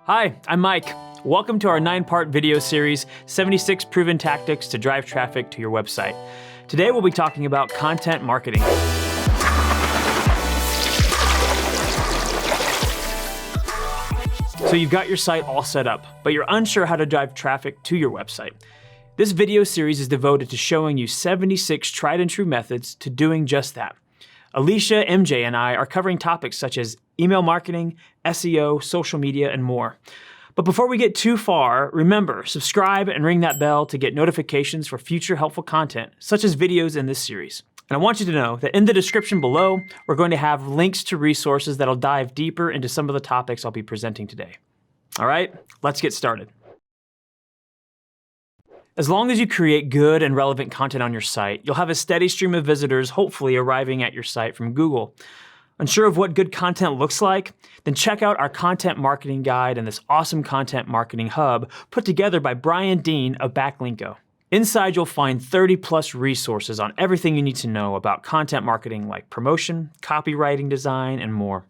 Hi, I'm Mike. Welcome to our 9-part video series, 76 Proven Tactics to Drive Traffic to Your Website. Today we'll be talking about content marketing. So you've got your site all set up, but you're unsure how to drive traffic to your website. This video series is devoted to showing you 76 tried and true methods to doing just that. Alicia, MJ, and I are covering topics such as email marketing, SEO, social media, and more. But before we get too far, remember, subscribe and ring that bell to get notifications for future helpful content, such as videos in this series. And I want you to know that in the description below, we're going to have links to resources that'll dive deeper into some of the topics I'll be presenting today. All right, let's get started. As long as you create good and relevant content on your site, you'll have a steady stream of visitors hopefully arriving at your site from Google. Unsure of what good content looks like? Then check out our content marketing guide and this awesome content marketing hub put together by Brian Dean of Backlinko. Inside, you'll find 30+ resources on everything you need to know about content marketing like promotion, copywriting design, and more.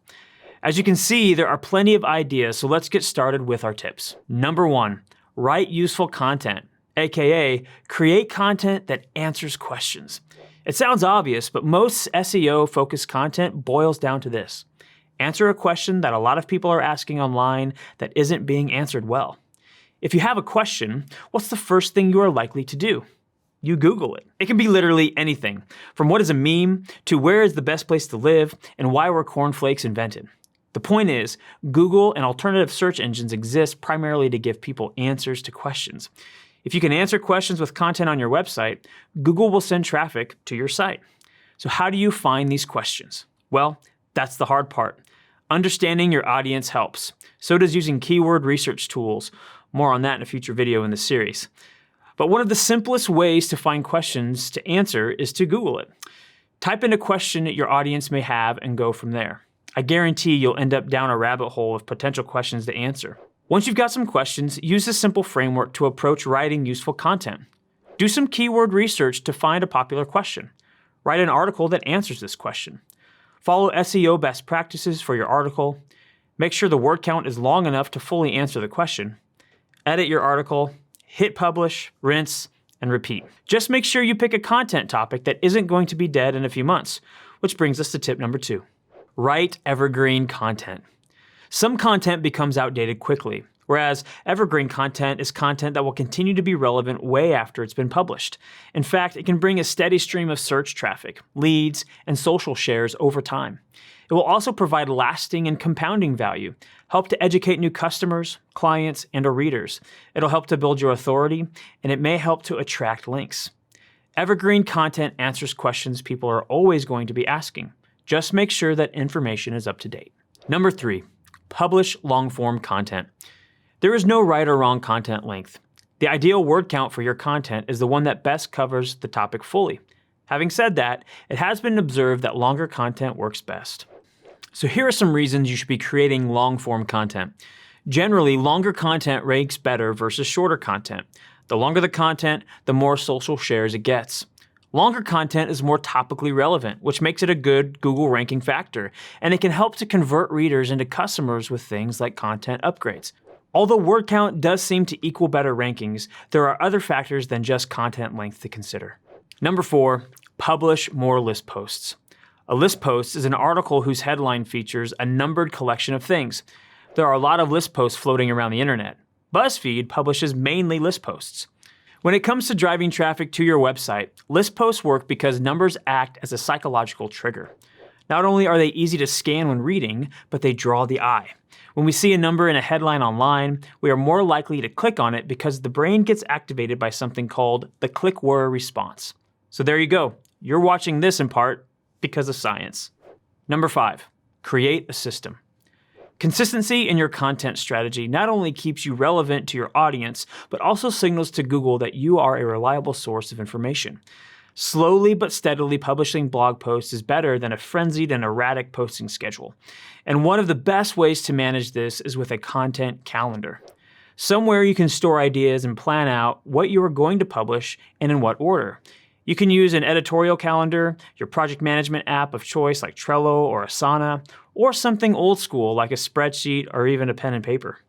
As you can see, there are plenty of ideas, so let's get started with our tips. Number 1, write useful content, aka create content that answers questions. It sounds obvious, but most SEO-focused content boils down to this. Answer a question that a lot of people are asking online that isn't being answered well. If you have a question, what's the first thing you are likely to do? You Google it. It can be literally anything, from what is a meme to where is the best place to live and why were cornflakes invented. The point is, Google and alternative search engines exist primarily to give people answers to questions. If you can answer questions with content on your website, Google will send traffic to your site. So how do you find these questions? Well, that's the hard part. Understanding your audience helps. So does using keyword research tools. More on that in a future video in the series. But one of the simplest ways to find questions to answer is to Google it. Type in a question that your audience may have and go from there. I guarantee you'll end up down a rabbit hole of potential questions to answer. Once you've got some questions, use this simple framework to approach writing useful content. Do some keyword research to find a popular question. Write an article that answers this question. Follow SEO best practices for your article. Make sure the word count is long enough to fully answer the question. Edit your article, hit publish, rinse, and repeat. Just make sure you pick a content topic that isn't going to be dead in a few months, which brings us to tip number 2. Write evergreen content. Some content becomes outdated quickly, whereas evergreen content is content that will continue to be relevant way after it's been published. In fact, it can bring a steady stream of search traffic, leads, and social shares over time. It will also provide lasting and compounding value, help to educate new customers, clients, and/or readers. It'll help to build your authority, and it may help to attract links. Evergreen content answers questions people are always going to be asking. Just make sure that information is up to date. Number 3. Publish long-form content. There is no right or wrong content length. The ideal word count for your content is the one that best covers the topic fully. Having said that, it has been observed that longer content works best. So here are some reasons you should be creating long-form content. Generally, longer content ranks better versus shorter content. The longer the content, the more social shares it gets. Longer content is more topically relevant, which makes it a good Google ranking factor, and it can help to convert readers into customers with things like content upgrades. Although word count does seem to equal better rankings, there are other factors than just content length to consider. Number 4, publish more list posts. A list post is an article whose headline features a numbered collection of things. There are a lot of list posts floating around the internet. BuzzFeed publishes mainly list posts. When it comes to driving traffic to your website, list posts work because numbers act as a psychological trigger. Not only are they easy to scan when reading, but they draw the eye. When we see a number in a headline online, we are more likely to click on it because the brain gets activated by something called the click-where response. So there you go. You're watching this in part because of science. Number 5, create a system. Consistency in your content strategy not only keeps you relevant to your audience, but also signals to Google that you are a reliable source of information. Slowly but steadily publishing blog posts is better than a frenzied and erratic posting schedule. And one of the best ways to manage this is with a content calendar. Somewhere you can store ideas and plan out what you are going to publish and in what order. You can use an editorial calendar, your project management app of choice like Trello or Asana, or something old school like a spreadsheet or even a pen and paper.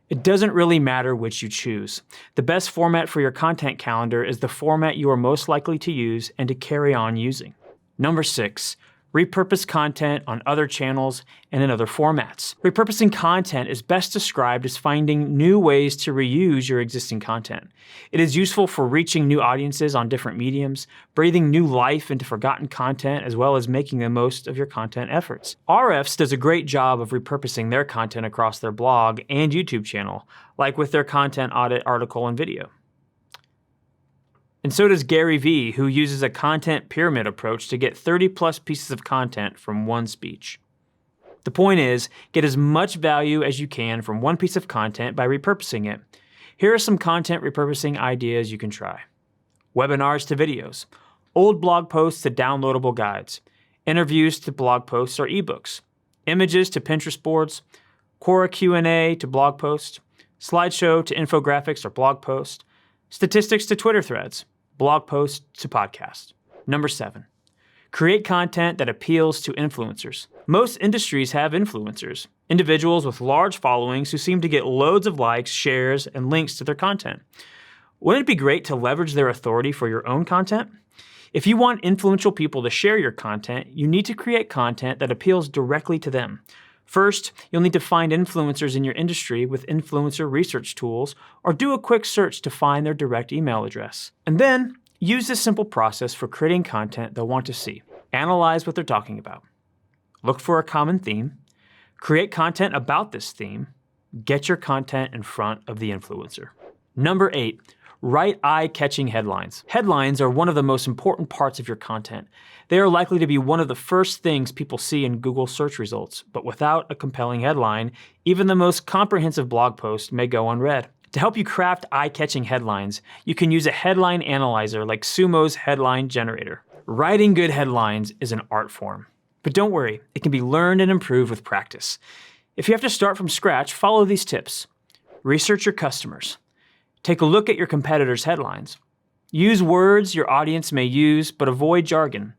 It doesn't really matter which you choose. The best format for your content calendar is the format you are most likely to use and to carry on using. Number 6, repurpose content on other channels and in other formats. Repurposing content is best described as finding new ways to reuse your existing content. It is useful for reaching new audiences on different mediums, breathing new life into forgotten content, as well as making the most of your content efforts. averse does a great job of repurposing their content across their blog and YouTube channel, like with their content audit article and video. And so does Gary Vee, who uses a content pyramid approach to get 30+ pieces of content from one speech. The point is, get as much value as you can from one piece of content by repurposing it. Here are some content repurposing ideas you can try. Webinars to videos, old blog posts to downloadable guides, interviews to blog posts or ebooks, images to Pinterest boards, Quora Q&A to blog posts, slideshow to infographics or blog post, statistics to Twitter threads, blog posts to podcasts. Number 7, create content that appeals to influencers. Most industries have influencers, individuals with large followings who seem to get loads of likes, shares, and links to their content. Wouldn't it be great to leverage their authority for your own content? If you want influential people to share your content, you need to create content that appeals directly to them. First, you'll need to find influencers in your industry with influencer research tools, or do a quick search to find their direct email address. And then, use this simple process for creating content they'll want to see. Analyze what they're talking about. Look for a common theme. Create content about this theme. Get your content in front of the influencer. Number 8, write eye-catching headlines. Headlines are one of the most important parts of your content. They are likely to be one of the first things people see in Google search results, but without a compelling headline, even the most comprehensive blog post may go unread. To help you craft eye-catching headlines, you can use a headline analyzer like Sumo's headline generator. Writing good headlines is an art form. But don't worry, it can be learned and improved with practice. If you have to start from scratch, follow these tips. Research your customers. Take a look at your competitors' headlines. Use words your audience may use, but avoid jargon.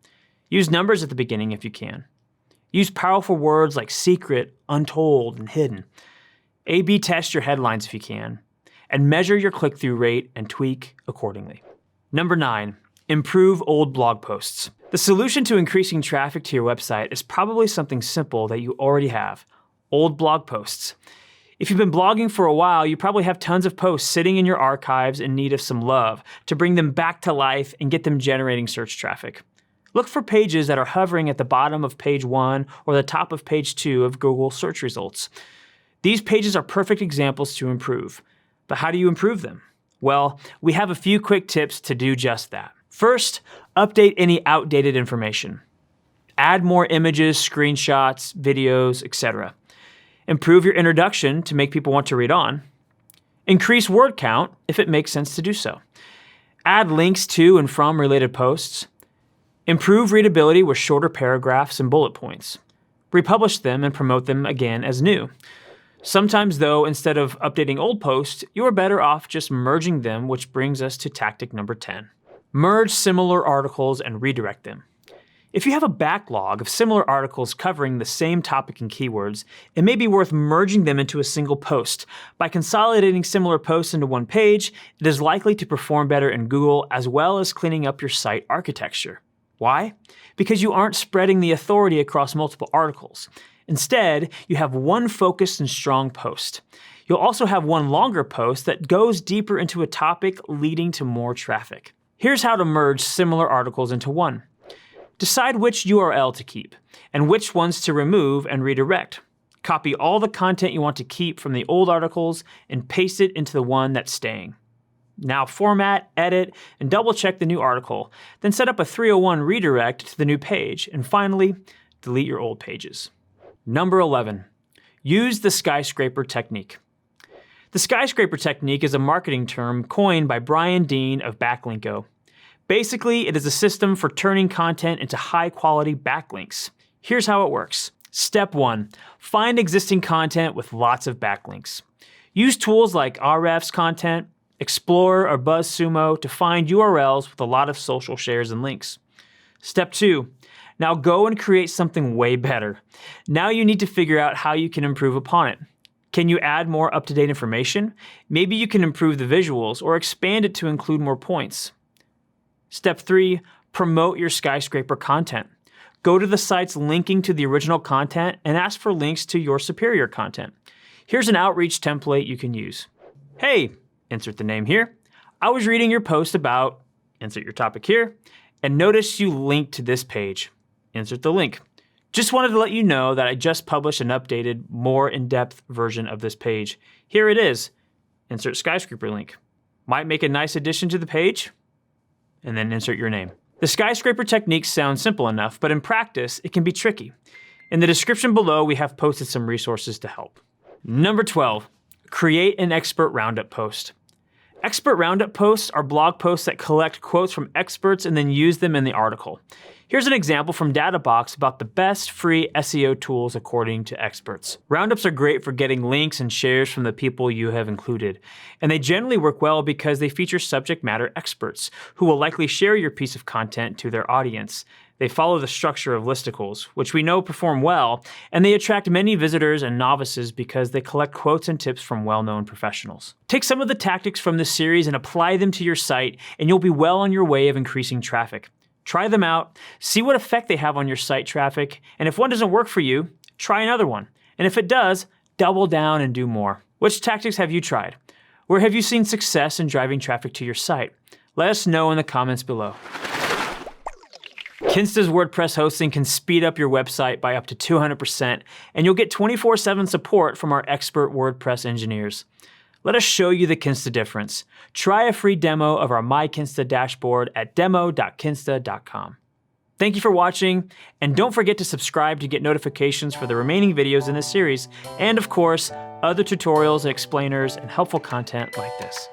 Use numbers at the beginning if you can. Use powerful words like secret, untold, and hidden. A/B test your headlines if you can. And measure your click-through rate and tweak accordingly. Number 9, improve old blog posts. The solution to increasing traffic to your website is probably something simple that you already have: old blog posts. If you've been blogging for a while, you probably have tons of posts sitting in your archives in need of some love to bring them back to life and get them generating search traffic. Look for pages that are hovering at the bottom of page 1 or the top of page 2 of Google search results. These pages are perfect examples to improve. But how do you improve them? Well, we have a few quick tips to do just that. First, update any outdated information. Add more images, screenshots, videos, etc. Improve your introduction to make people want to read on. Increase word count if it makes sense to do so. Add links to and from related posts. Improve readability with shorter paragraphs and bullet points. Republish them and promote them again as new. Sometimes, though, instead of updating old posts, you are better off just merging them, which brings us to tactic number 10. Merge similar articles and redirect them. If you have a backlog of similar articles covering the same topic and keywords, it may be worth merging them into a single post. By consolidating similar posts into one page, it is likely to perform better in Google, as well as cleaning up your site architecture. Why? Because you aren't spreading the authority across multiple articles. Instead, you have one focused and strong post. You'll also have one longer post that goes deeper into a topic, leading to more traffic. Here's how to merge similar articles into one. Decide which URL to keep, and which ones to remove and redirect. Copy all the content you want to keep from the old articles and paste it into the one that's staying. Now format, edit, and double-check the new article, then set up a 301 redirect to the new page, and finally, delete your old pages. Number 11, use the Skyscraper Technique. The Skyscraper Technique is a marketing term coined by Brian Dean of Backlinko. Basically, it is a system for turning content into high-quality backlinks. Here's how it works. Step 1, find existing content with lots of backlinks. Use tools like Ahrefs content, Explorer, or BuzzSumo to find URLs with a lot of social shares and links. Step 2, now go and create something way better. Now you need to figure out how you can improve upon it. Can you add more up-to-date information? Maybe you can improve the visuals or expand it to include more points. Step 3, promote your Skyscraper content. Go to the sites linking to the original content and ask for links to your superior content. Here's an outreach template you can use. Hey, insert the name here. I was reading your post about, insert your topic here, and noticed you linked to this page. Insert the link. Just wanted to let you know that I just published an updated, more in-depth version of this page. Here it is. Insert Skyscraper link. Might make a nice addition to the page, and then insert your name. The Skyscraper technique sounds simple enough, but in practice, it can be tricky. In the description below, we have posted some resources to help. Number 12, create an expert roundup post. Expert roundup posts are blog posts that collect quotes from experts and then use them in the article. Here's an example from DataBox about the best free SEO tools according to experts. Roundups are great for getting links and shares from the people you have included. And they generally work well because they feature subject matter experts who will likely share your piece of content to their audience. They follow the structure of listicles, which we know perform well, and they attract many visitors and novices because they collect quotes and tips from well-known professionals. Take some of the tactics from this series and apply them to your site, and you'll be well on your way of increasing traffic. Try them out, see what effect they have on your site traffic, and if one doesn't work for you, try another one. And if it does, double down and do more. Which tactics have you tried? Where have you seen success in driving traffic to your site? Let us know in the comments below. Kinsta's WordPress hosting can speed up your website by up to 200%, and you'll get 24/7 support from our expert WordPress engineers. Let us show you the Kinsta difference. Try a free demo of our My Kinsta dashboard at demo.kinsta.com. Thank you for watching, and don't forget to subscribe to get notifications for the remaining videos in this series, and of course, other tutorials and explainers and helpful content like this.